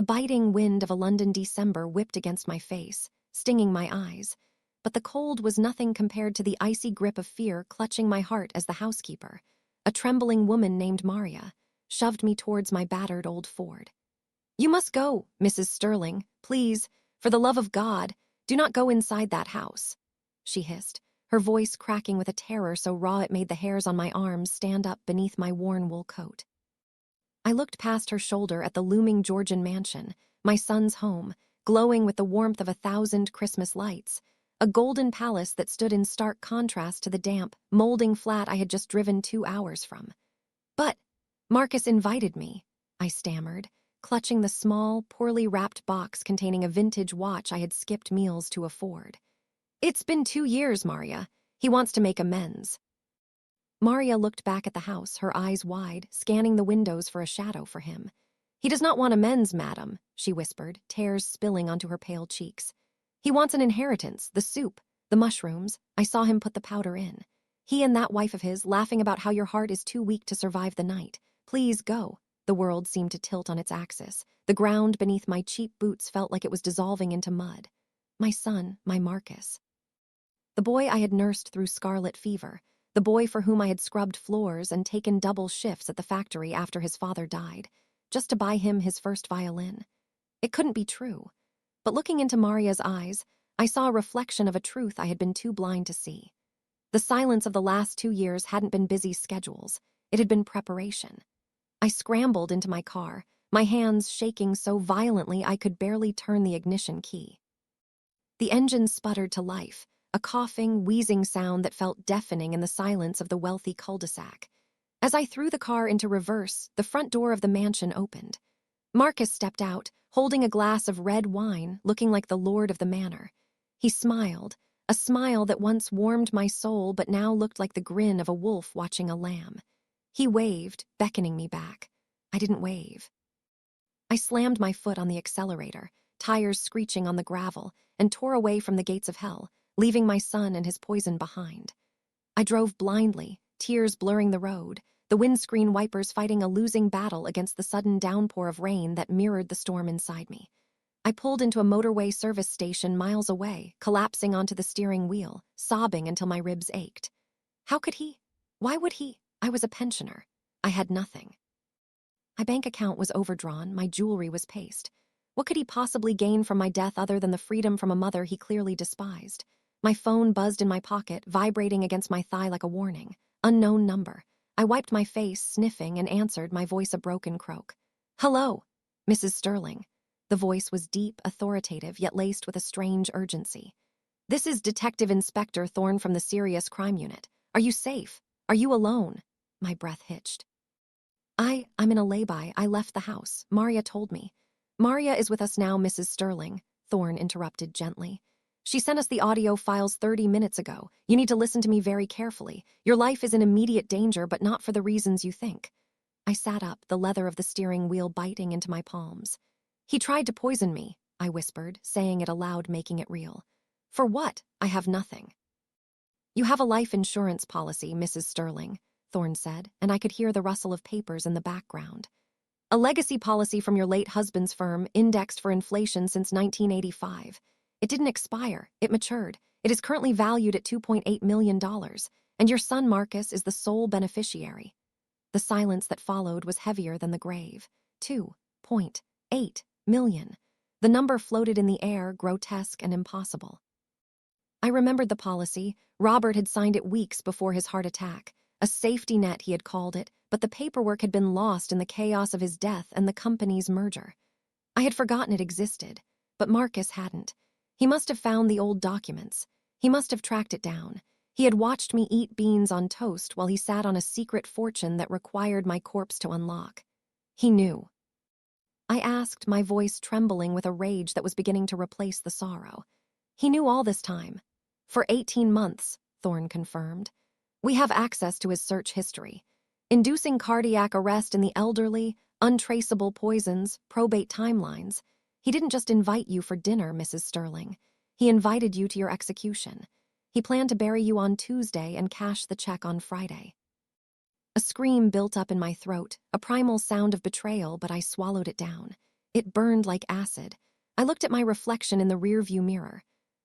The biting wind of a London December whipped against my face, stinging my eyes, but the cold was nothing compared to the icy grip of fear clutching my heart as the housekeeper, a trembling woman named Maria, shoved me towards my battered old Ford. "You must go, Mrs. Sterling, please, for the love of God, do not go inside that house," she hissed, her voice cracking with a terror so raw it made the hairs on my arms stand up beneath my worn wool coat. I looked past her shoulder at the looming Georgian mansion, my son's home, glowing with the warmth of 1,000 Christmas lights, a golden palace that stood in stark contrast to the damp, molding flat I had just driven 2 hours from. "But Marcus invited me," I stammered, clutching the small, poorly wrapped box containing a vintage watch I had skipped meals to afford. "It's been 2 years, Maria. He wants to make amends." Maria looked back at the house, her eyes wide, scanning the windows for a shadow for him. "He does not want amends, madam," she whispered, tears spilling onto her pale cheeks. "He wants an inheritance, the soup, the mushrooms. I saw him put the powder in. He and that wife of his laughing about how your heart is too weak to survive the night. Please go." The world seemed to tilt on its axis. The ground beneath my cheap boots felt like it was dissolving into mud. My son, my Marcus. The boy I had nursed through scarlet fever, the boy for whom I had scrubbed floors and taken double shifts at the factory after his father died, just to buy him his first violin. It couldn't be true. But looking into Maria's eyes, I saw a reflection of a truth I had been too blind to see. The silence of the last 2 years hadn't been busy schedules. It had been preparation. I scrambled into my car, my hands shaking so violently I could barely turn the ignition key. The engine sputtered to life, a coughing, wheezing sound that felt deafening in the silence of the wealthy cul-de-sac. As I threw the car into reverse, the front door of the mansion opened. Marcus stepped out, holding a glass of red wine, looking like the lord of the manor. He smiled, a smile that once warmed my soul but now looked like the grin of a wolf watching a lamb. He waved, beckoning me back. I didn't wave. I slammed my foot on the accelerator, tires screeching on the gravel, and tore away from the gates of hell, leaving my son and his poison behind. I drove blindly, tears blurring the road, the windscreen wipers fighting a losing battle against the sudden downpour of rain that mirrored the storm inside me. I pulled into a motorway service station miles away, collapsing onto the steering wheel, sobbing until my ribs ached. How could he? Why would he? I was a pensioner. I had nothing. My bank account was overdrawn, my jewelry was paste. What could he possibly gain from my death other than the freedom from a mother he clearly despised? My phone buzzed in my pocket, vibrating against my thigh like a warning. Unknown number. I wiped my face, sniffing, and answered, my voice a broken croak. "Hello, Mrs. Sterling." The voice was deep, authoritative, yet laced with a strange urgency. "This is Detective Inspector Thorne from the Serious Crime Unit. Are you safe? Are you alone?" My breath hitched. I'm in a lay-by. I left the house. Maria told me. "Maria is with us now, Mrs. Sterling," Thorne interrupted gently. "She sent us the audio files 30 minutes ago. You need to listen to me very carefully. Your life is in immediate danger, but not for the reasons you think." I sat up, the leather of the steering wheel biting into my palms. "He tried to poison me," I whispered, saying it aloud, making it real. "For what? I have nothing." "You have a life insurance policy, Mrs. Sterling," Thorne said, and I could hear the rustle of papers in the background. "A legacy policy from your late husband's firm, indexed for inflation since 1985. It didn't expire, it matured. It is currently valued at $2.8 million, and your son Marcus is the sole beneficiary." The silence that followed was heavier than the grave. 2.8 million. The number floated in the air, grotesque and impossible. I remembered the policy. Robert had signed it weeks before his heart attack. A safety net, he had called it, but the paperwork had been lost in the chaos of his death and the company's merger. I had forgotten it existed, but Marcus hadn't. He must have found the old documents. He must have tracked it down. He had watched me eat beans on toast while he sat on a secret fortune that required my corpse to unlock. He knew. I asked, my voice trembling with a rage that was beginning to replace the sorrow. "He knew all this time." "For 18 months, Thorne confirmed. "We have access to his search history. Inducing cardiac arrest in the elderly, untraceable poisons, probate timelines. He didn't just invite you for dinner, Mrs. Sterling. He invited you to your execution. He planned to bury you on Tuesday and cash the check on Friday." A scream built up in my throat, a primal sound of betrayal, but I swallowed it down. It burned like acid. I looked at my reflection in the rearview mirror.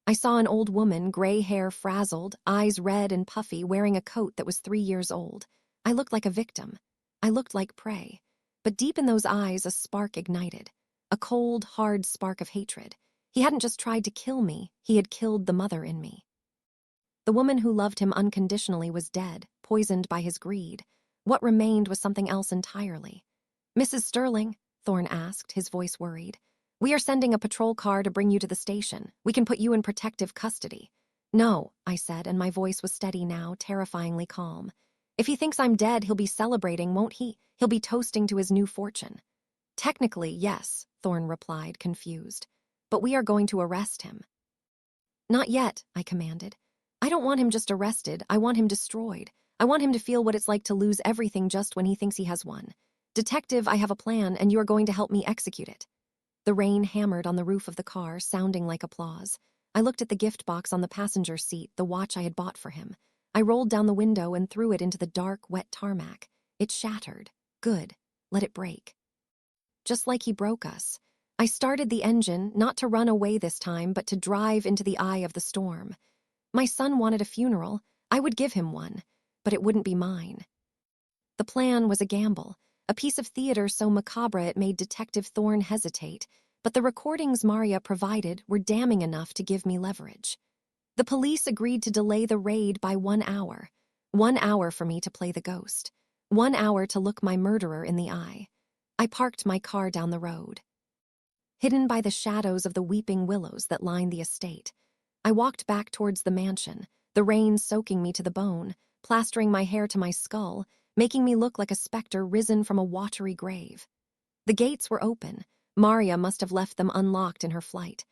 I saw an old woman, gray hair frazzled, eyes red and puffy, wearing a coat that was 3 years old. I looked like a victim. I looked like prey. But deep in those eyes, a spark ignited. A cold, hard spark of hatred. He hadn't just tried to kill me, he had killed the mother in me. The woman who loved him unconditionally was dead, poisoned by his greed. What remained was something else entirely. "Mrs. Sterling," Thorne asked, his voice worried. "We are sending a patrol car to bring you to the station. We can put you in protective custody." "No," I said, and my voice was steady now, terrifyingly calm. "If he thinks I'm dead, he'll be celebrating, won't he? He'll be toasting to his new fortune." "Technically, yes," Thorne replied, confused. "But we are going to arrest him." "Not yet," I commanded. "I don't want him just arrested, I want him destroyed. I want him to feel what it's like to lose everything just when he thinks he has won. Detective, I have a plan, and you are going to help me execute it." The rain hammered on the roof of the car, sounding like applause. I looked at the gift box on the passenger seat, the watch I had bought for him. I rolled down the window and threw it into the dark, wet tarmac. It shattered. Good. Let it break. Just like he broke us. I started the engine, not to run away this time, but to drive into the eye of the storm. My son wanted a funeral. I would give him one, but it wouldn't be mine. The plan was a gamble, a piece of theater so macabre it made Detective Thorne hesitate, but the recordings Maria provided were damning enough to give me leverage. The police agreed to delay the raid by 1 hour. 1 hour for me to play the ghost. 1 hour to look my murderer in the eye. I parked my car down the road. Hidden by the shadows of the weeping willows that lined the estate, I walked back towards the mansion, the rain soaking me to the bone, plastering my hair to my skull, making me look like a specter risen from a watery grave. The gates were open. Maria must have left them unlocked in her flight.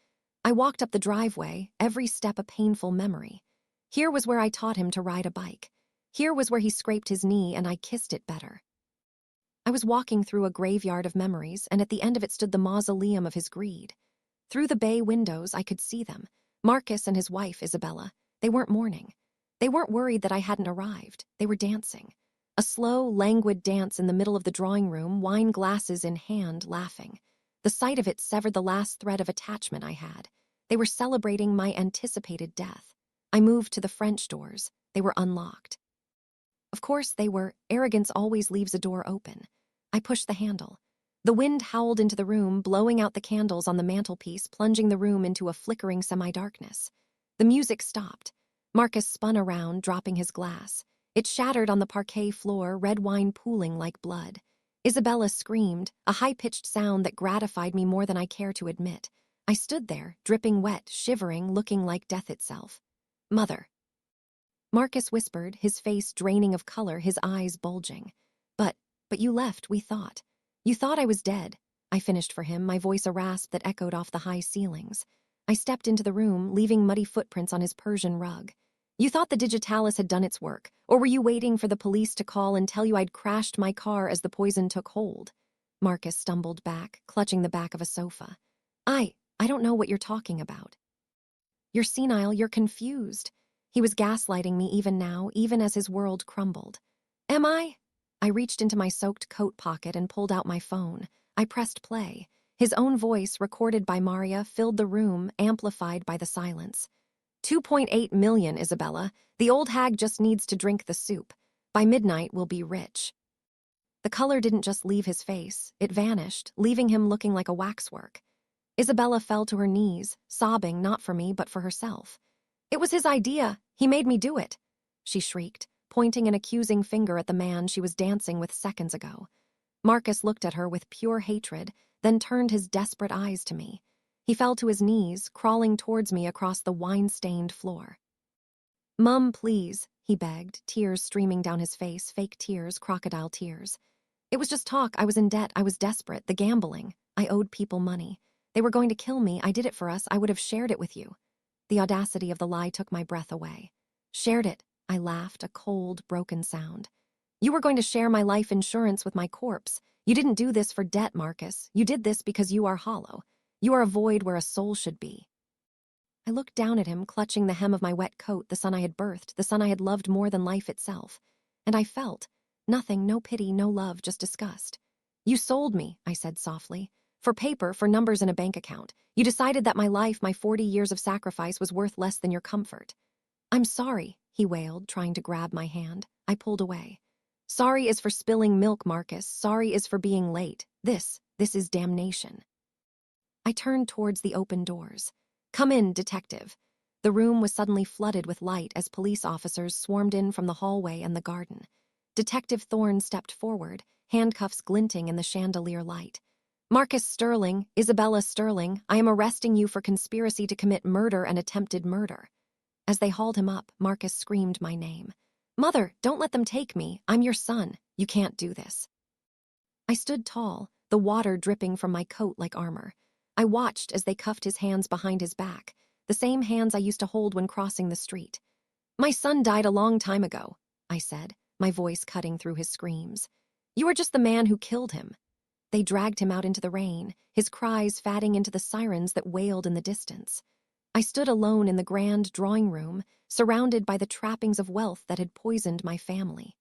I walked up the driveway, every step a painful memory. Here was where I taught him to ride a bike. Here was where he scraped his knee and I kissed it better. I was walking through a graveyard of memories, and at the end of it stood the mausoleum of his greed. Through the bay windows, I could see them. Marcus and his wife, Isabella. They weren't mourning. They weren't worried that I hadn't arrived. They were dancing. A slow, languid dance in the middle of the drawing room, wine glasses in hand, laughing. The sight of it severed the last thread of attachment I had. They were celebrating my anticipated death. I moved to the French doors. They were unlocked. Of course they were. Arrogance always leaves a door open. I pushed the handle. The wind howled into the room, blowing out the candles on the mantelpiece, plunging the room into a flickering semi-darkness. The music stopped. Marcus spun around, dropping his glass. It shattered on the parquet floor, red wine pooling like blood. Isabella screamed, a high-pitched sound that gratified me more than I care to admit. I stood there, dripping wet, shivering, looking like death itself. "Mother." Marcus whispered, his face draining of color, his eyes bulging. But you left, we thought. You thought I was dead." I finished for him, my voice a rasp that echoed off the high ceilings. I stepped into the room, leaving muddy footprints on his Persian rug. "You thought the digitalis had done its work, or were you waiting for the police to call and tell you I'd crashed my car as the poison took hold?" Marcus stumbled back, clutching the back of a sofa. I don't know what you're talking about." "You're senile, you're confused." He was gaslighting me even now, even as his world crumbled. "Am I?" I reached into my soaked coat pocket and pulled out my phone. I pressed play. His own voice, recorded by Maria, filled the room, amplified by the silence. 2.8 million, Isabella. The old hag just needs to drink the soup. By midnight, we'll be rich." The color didn't just leave his face. It vanished, leaving him looking like a waxwork. Isabella fell to her knees, sobbing not for me but for herself. "It was his idea. He made me do it," she shrieked, pointing an accusing finger at the man she was dancing with seconds ago. Marcus looked at her with pure hatred, then turned his desperate eyes to me. He fell to his knees, crawling towards me across the wine-stained floor. "Mum, please," he begged, tears streaming down his face, fake tears, crocodile tears. "It was just talk. I was in debt. I was desperate. The gambling. I owed people money. They were going to kill me. I did it for us. I would have shared it with you." The audacity of the lie took my breath away. "Shared it," I laughed, a cold, broken sound. "You were going to share my life insurance with my corpse. You didn't do this for debt, Marcus. You did this because you are hollow. You are a void where a soul should be." I looked down at him, clutching the hem of my wet coat, the son I had birthed, the son I had loved more than life itself. And I felt nothing, no pity, no love, just disgust. "You sold me," I said softly. For paper, for numbers in a bank account. You decided that my life, my 40 years of sacrifice was worth less than your comfort. I'm sorry, he wailed, trying to grab my hand. I pulled away. Sorry is for spilling milk, Marcus. Sorry is for being late. This is damnation. I turned towards the open doors. Come in, detective. The room was suddenly flooded with light as police officers swarmed in from the hallway and the garden. Detective Thorne stepped forward, handcuffs glinting in the chandelier light. Marcus Sterling, Isabella Sterling, I am arresting you for conspiracy to commit murder and attempted murder. As they hauled him up, Marcus screamed my name. Mother, don't let them take me. I'm your son. You can't do this. I stood tall, the water dripping from my coat like armor. I watched as they cuffed his hands behind his back, the same hands I used to hold when crossing the street. My son died a long time ago, I said, my voice cutting through his screams. You are just the man who killed him. They dragged him out into the rain, his cries fatting into the sirens that wailed in the distance. I stood alone in the grand drawing room, surrounded by the trappings of wealth that had poisoned my family.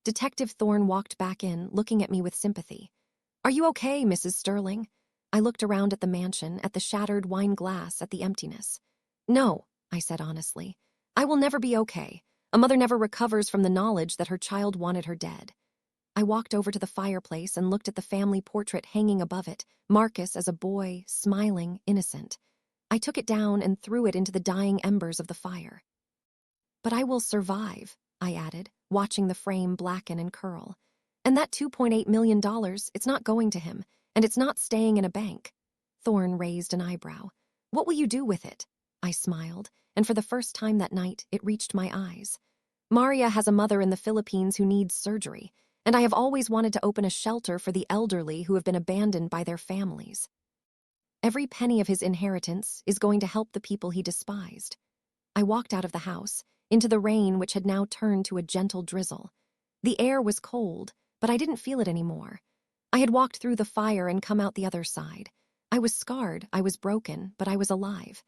Detective Thorne walked back in, looking at me with sympathy. Are you okay, Mrs. Sterling? I looked around at the mansion, at the shattered wine glass, at the emptiness. No, I said honestly. I will never be okay. A mother never recovers from the knowledge that her child wanted her dead. I walked over to the fireplace and looked at the family portrait hanging above it, Marcus as a boy, smiling, innocent. I took it down and threw it into the dying embers of the fire. But I will survive, I added, watching the frame blacken and curl. And that $2.8 million, it's not going to him, and it's not staying in a bank. Thorne raised an eyebrow. What will you do with it? I smiled, and for the first time that night, it reached my eyes. Maria has a mother in the Philippines who needs surgery, and I have always wanted to open a shelter for the elderly who have been abandoned by their families. Every penny of his inheritance is going to help the people he despised. I walked out of the house, into the rain which had now turned to a gentle drizzle. The air was cold, but I didn't feel it anymore. I had walked through the fire and come out the other side. I was scarred, I was broken, but I was alive.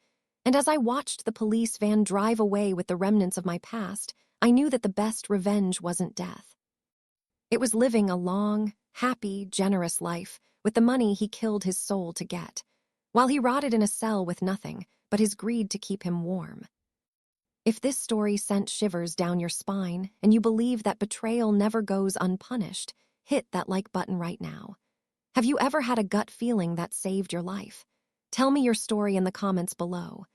And as I watched the police van drive away with the remnants of my past, I knew that the best revenge wasn't death. It was living a long, happy, generous life with the money he killed his soul to get, while he rotted in a cell with nothing but his greed to keep him warm. If this story sent shivers down your spine and you believe that betrayal never goes unpunished, hit that like button right now. Have you ever had a gut feeling that saved your life? Tell me your story in the comments below.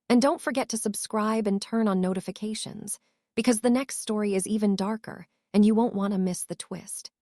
And don't forget to subscribe and turn on notifications, because the next story is even darker and you won't want to miss the twist.